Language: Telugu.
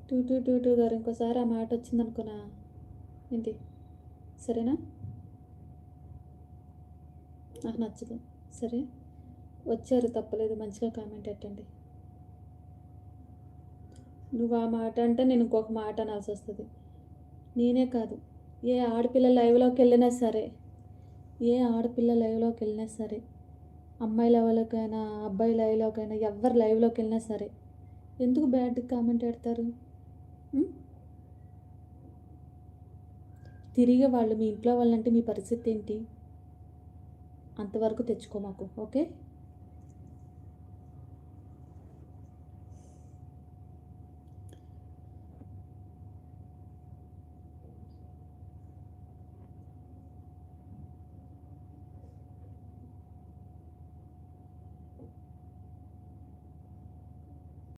టూ టూ టూ టూ గారు ఇంకోసారి ఆ మాట వచ్చిందనుకున్నా ఏంటి, సరేనా? నాకు నచ్చదు. సరే, వచ్చారు తప్పలేదు, మంచిగా కామెంట్ పెట్టండి. నువ్వు ఆ మాట అంటే నేను ఇంకొక మాట అనాల్సి వస్తుంది. నేనే కాదు, ఏ ఆడపిల్ల లైవ్లోకి వెళ్ళినా సరే, ఏ ఆడపిల్ల లైవ్లోకి వెళ్ళినా సరే, అమ్మాయి లైవ్లోకైనా అబ్బాయి లైవ్లోకైనా ఎవరు లైవ్లోకి వెళ్ళినా సరే ఎందుకు బ్యాడ్ కామెంట్ పెడతారు? తిరిగి వాళ్ళు మీ ఇంట్లో వాళ్ళంటే మీ పరిస్థితి ఏంటి? అంతవరకు తెచ్చుకో మాకు, ఓకే?